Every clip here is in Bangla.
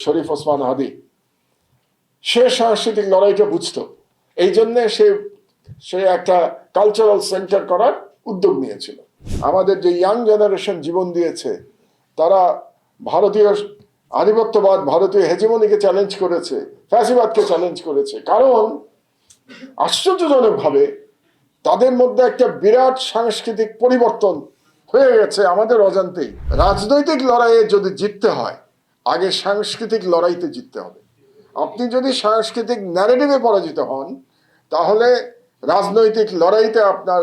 শরীফ ওসমান হাদি সে সাংস্কৃতিক লড়াইটা বুঝতো, এই জন্যে সে একটা কালচারাল সেন্টার করার উদ্যোগ নিয়েছিল। আমাদের যে ইয়াং জেনারেশন জীবন দিয়েছে তারা ভারতীয় আধিপত্যবাদ, ভারতীয় হেজিমনিকে চ্যালেঞ্জ করেছে, ফ্যাসিবাদকে চ্যালেঞ্জ করেছে। কারণ আশ্চর্যজনকভাবে তাদের মধ্যে একটা বিরাট সাংস্কৃতিক পরিবর্তন হয়ে গেছে আমাদের অজান্তেই। রাজনৈতিক লড়াইয়ে যদি জিততে হয়, আগে সাংস্কৃতিক লড়াইতে জিততে হবে। আপনি যদি সাংস্কৃতিক ন্যারেটিভে পরাজিত হন, তাহলে রাজনৈতিক লড়াইতে আপনার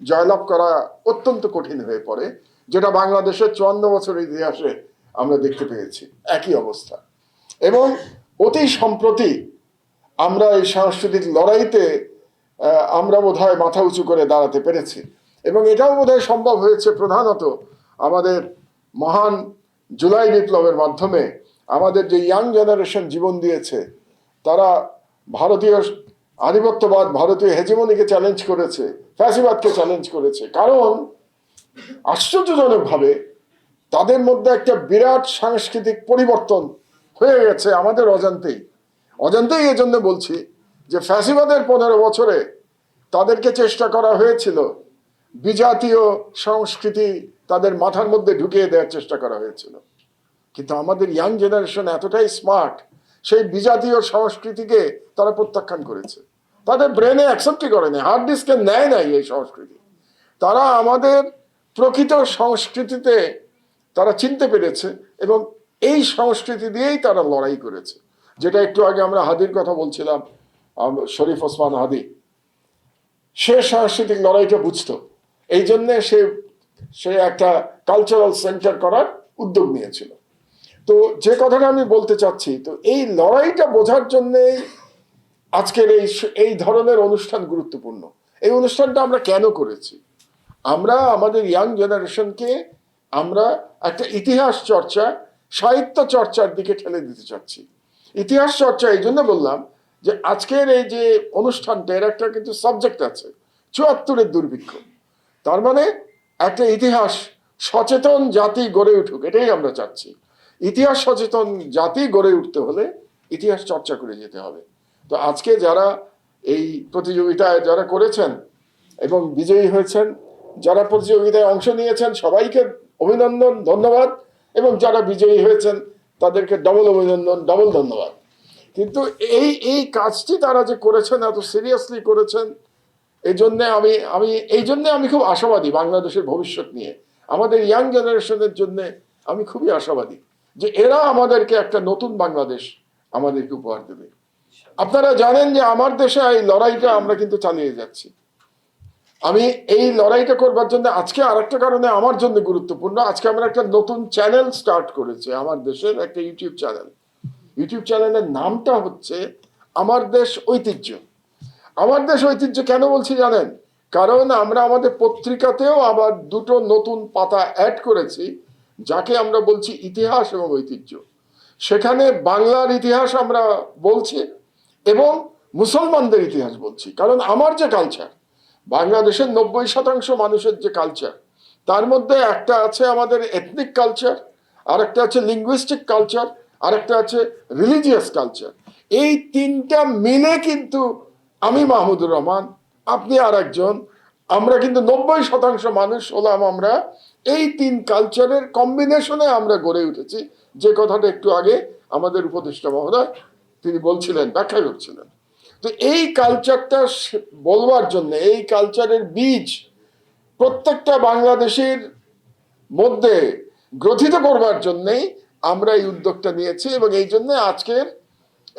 জয়লাভ করা অত্যন্ত কঠিন হয়ে পড়ে, যেটা বাংলাদেশের 54 বছরের ইতিহাসে আমরা দেখতে পেয়েছি একই অবস্থা। এবং অতি সম্প্রতি আমরা এই সাংস্কৃতিক লড়াইতে আমরা বোধহয় মাথা উঁচু করে দাঁড়াতে পেরেছি, এবং এটাও বোধহয় সম্ভব হয়েছে প্রধানত আমাদের মহান জুলাই বিপ্লবের মাধ্যমে। আমাদের যে ইয়াং জেনারেশন জীবন দিয়েছে তারা ভারতীয় আধিপত্যবাদ, ভারতীয় হেজিমনিকে চ্যালেঞ্জ করেছে, ফ্যাসিবাদকে চ্যালেঞ্জ করেছে। কারণ আশ্চর্যজনকভাবে তাদের মধ্যে একটা বিরাট সাংস্কৃতিক পরিবর্তন হয়ে গেছে আমাদের অজান্তেই। এই জন্য বলছি যে ফ্যাসিবাদের 15 বছরে তাদেরকে চেষ্টা করা হয়েছিল বিজাতীয় সংস্কৃতি তাদের মাথার মধ্যে ঢুকিয়ে দেওয়ার চেষ্টা করা হয়েছিল, কিন্তু আমাদের ইয়াং জেনারেশন এতটাই স্মার্ট, সেই বিজাতীয় সংস্কৃতিকে তারা প্রত্যাখ্যান করেছে। তাদের ব্রেনে অ্যাকসেপ্টই করেনি, হার্ড ডিস্কে নেয় নাই এই সংস্কৃতি। তারা আমাদের প্রকৃত সংস্কৃতিতে তারা চিনতে পেরেছে, এবং এই সংস্কৃতি দিয়েই তারা লড়াই করেছে। যেটা একটু আগে আমরা হাদির কথা বলছিলাম, শরীফ ওসমান হাদি সে সাংস্কৃতিক লড়াইটা বুঝতো, এই জন্যে সে একটা কালচারাল সেন্টার করার উদ্যোগ নিয়েছিল। তো যে কথাটা আমি বলতে চাচ্ছি, তো এই লড়াইটা বোঝার জন্যে আজকের এই ধরনের অনুষ্ঠান গুরুত্বপূর্ণ। এই অনুষ্ঠানটা আমরা কেন করেছি? আমরা আমাদের ইয়াং জেনারেশনকে আমরা একটা ইতিহাস চর্চা, সাহিত্য চর্চার দিকে ঠেলে দিতে চাচ্ছি। ইতিহাস চর্চা এই জন্য বললাম যে আজকের এই যে অনুষ্ঠানটা, এর একটা কিন্তু সাবজেক্ট আছে, 74-এর দুর্ভিক্ষ। তার মানে একটা ইতিহাস সচেতন জাতি গড়ে উঠুক, এটাই আমরা চাচ্ছি। ইতিহাস সচেতন জাতি গড়ে উঠতে হলে ইতিহাস চর্চা করে যেতে হবে। তো আজকে যারা এই প্রতিযোগিতায় যারা করেছেন এবং বিজয়ী হয়েছেন, যারা প্রতিযোগিতায় অংশ নিয়েছেন, সবাইকে অভিনন্দন, ধন্যবাদ। এবং যারা বিজয়ী হয়েছেন তাদেরকে ডবল অভিনন্দন, ডবল ধন্যবাদ। কিন্তু এই কাজটি তারা যে করেছেন, এত সিরিয়াসলি করেছেন, এই জন্যে আমি খুব আশাবাদী বাংলাদেশের ভবিষ্যৎ নিয়ে। আমাদের ইয়াং জেনারেশনের জন্য আমি খুবই আশাবাদী যে এরা আমাদেরকে একটা নতুন বাংলাদেশ আমাদেরকে উপহার দেবে। আপনারা জানেন যে আমার দেশে এই লড়াইটা আমরা কিন্তু চালিয়ে যাচ্ছি। আমি এই লড়াইটা করবার জন্য আজকে আরেকটা কারণে আমার জন্য গুরুত্বপূর্ণ, আজকে আমরা একটা নতুন চ্যানেল স্টার্ট করেছি, আমার দেশের একটা ইউটিউব চ্যানেল। ইউটিউব চ্যানেলের নামটা হচ্ছে আমার দেশ ঐতিহ্য। আমার দেশ ঐতিহ্য কেন বলছি জানেন? কারণ আমরা আমাদের পত্রিকাতেও আবার 2টো নতুন পাতা অ্যাড করেছি, যাকে আমরা বলছি ইতিহাস এবং ঐতিহ্য। সেখানে বাংলার ইতিহাস আমরা বলছি এবং মুসলমানদের ইতিহাস বলছি। কারণ আমার যে কালচার, বাংলাদেশের 90% মানুষের যে কালচার, তার মধ্যে একটা আছে আমাদের এথনিক কালচার, আর একটা আছে লিঙ্গুইস্টিক কালচার, আর একটা আছে রিলিজিয়াস কালচার। এই 3টা মিলে কিন্তু আমি মাহমুদুর রহমান, আপনি আর একজন, আমরা কিন্তু 90% মানুষ হলাম আমরা এই 3 কালচারের কম্বিনেশনে আমরা গড়ে উঠেছি। যে কথাটা একটু আগে আমাদের উপদেষ্টা মহোদয় তিনি বলছিলেন, ব্যাখ্যা করছিলেন। তো এই কালচারটা বলবার জন্য, এই কালচারের বীজ প্রত্যেকটা বাংলাদেশের মধ্যে গ্রথিত করবার জন্যেই আমরা এই উদ্যোগটা নিয়েছি। এবং এই জন্য আজকের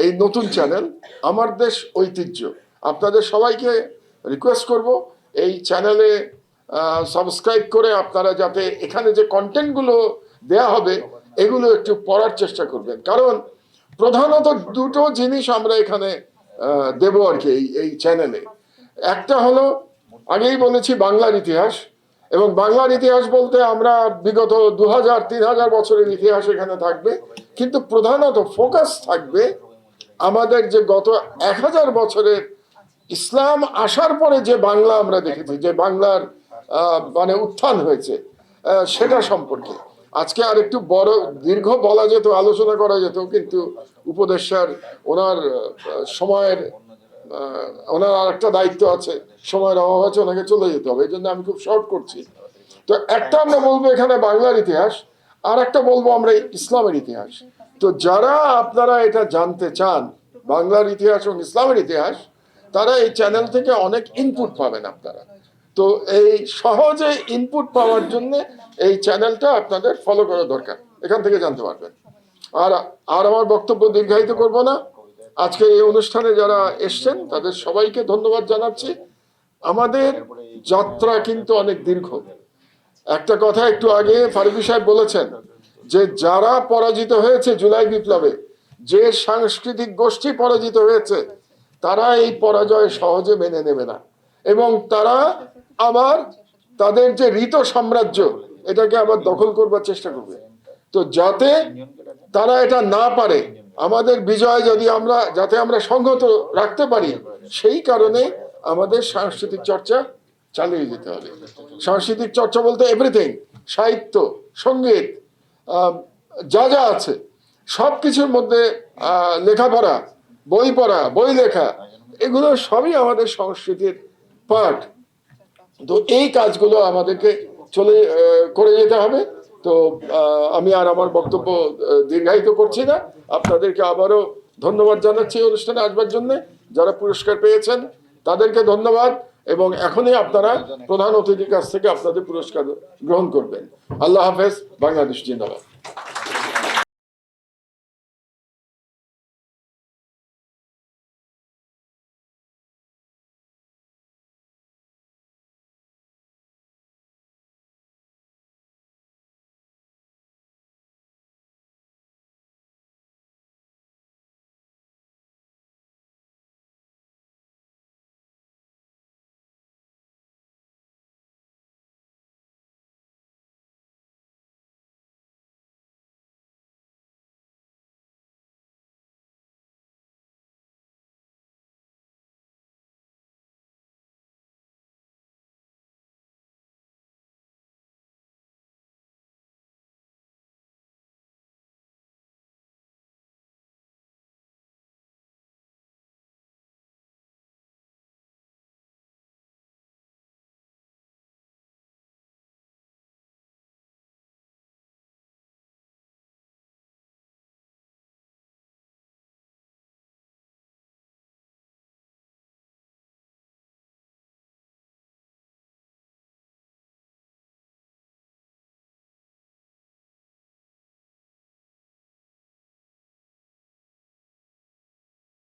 এই নতুন চ্যানেল আমার দেশ ঐতিহ্য, আপনাদের সবাইকে রিকোয়েস্ট করব এই চ্যানেলে সাবস্ক্রাইব করে আপনারা যাতে এখানে যে কন্টেন্টগুলো দেয়া হবে এগুলো একটু পড়ার চেষ্টা করবেন। কারণ প্রধানত 2টো জিনিস আমরা এখানে দেব আর কি এই চ্যানেলে। একটা হলো, আগেই বলেছি, বাংলার ইতিহাস। এবং বাংলার ইতিহাস বলতে আমরা বিগত 2000-3000 বছরের ইতিহাস এখানে থাকবে, কিন্তু প্রধানত ফোকাস থাকবে আমাদের যে গত 1000 বছরের ইসলাম আসার পরে যে বাংলা আমরা দেখেছি, যে বাংলার মানে উত্থান হয়েছে, সেটা সম্পর্কে। আজকে আর একটু বড় দীর্ঘ বলা যেত, আলোচনা করা যেত, কিন্তু উপদেষ্টার ওনার সময়ের ওনার আর একটা দায়িত্ব আছে, সময়ের অভাব আছে, ওনাকে চলে যেতে হবে, এই জন্য আমি খুব শর্ট করছি। তো একটা আমরা বলবো এখানে বাংলার ইতিহাস, আর একটা বলবো আমরা ইসলামের ইতিহাস। তো যারা আপনারা এটা জানতে চান বাংলার ইতিহাস এবং ইসলামের ইতিহাস, তারা এই চ্যানেল থেকে অনেক ইনপুট পাবেন আপনারা। তো এই সহজে ইনপুট পাওয়ার জন্য এই চ্যানেলটা আপনাদের ফলো করা দরকার, এখান থেকে জানতে পারবেন। আর আর আমার বক্তব্য দীর্ঘায়িত করব না। আজকে এই অনুষ্ঠানে যারা এসছেন তাদের সবাইকে ধন্যবাদ জানাচ্ছি। আমাদের যাত্রা কিন্তু অনেক দীর্ঘ। একটা কথা একটু আগে ফারুকী সাহেব বলেছেন যে যারা পরাজিত হয়েছে জুলাই বিপ্লবে, যে সাংস্কৃতিক গোষ্ঠী পরাজিত হয়েছে, তারা এই পরাজয় সহজে মেনে নেবে না, এবং তারা আবার তাদের যে ঋত সাম্রাজ্য এটাকে আবার দখল করবার চেষ্টা করবে। তো যাতে তারা এটা না পারে, আমাদের বিজয় যাতে আমরা সংহত রাখতে পারি, সেই কারণে আমাদের সাংস্কৃতিক চর্চা চালিয়ে যেতে হবে। সাংস্কৃতিক চর্চা বলতে এভরিথিং, সাহিত্য, সঙ্গীত, যা যা আছে সব কিছুর মধ্যে লেখাপড়া, বই পড়া, বই লেখা, এগুলো সবই আমাদের সংস্কৃতির পার্ট। তো এই কাজগুলো আমাদেরকে করে যেতে হবে। তো আমি আর আমার বক্তব্য দীর্ঘায়িত করছি না। আপনাদেরকে আবারও ধন্যবাদ জানাচ্ছি অনুষ্ঠানে আসবার জন্য। যারা পুরস্কার পেয়েছেন তাদেরকে ধন্যবাদ, এবং এখনই আপনারা প্রধান অতিথির কাছ থেকে আপনাদের পুরস্কার গ্রহণ করবেন। আল্লাহ হাফেজ। বাংলাদেশ জিন্দাবাদ।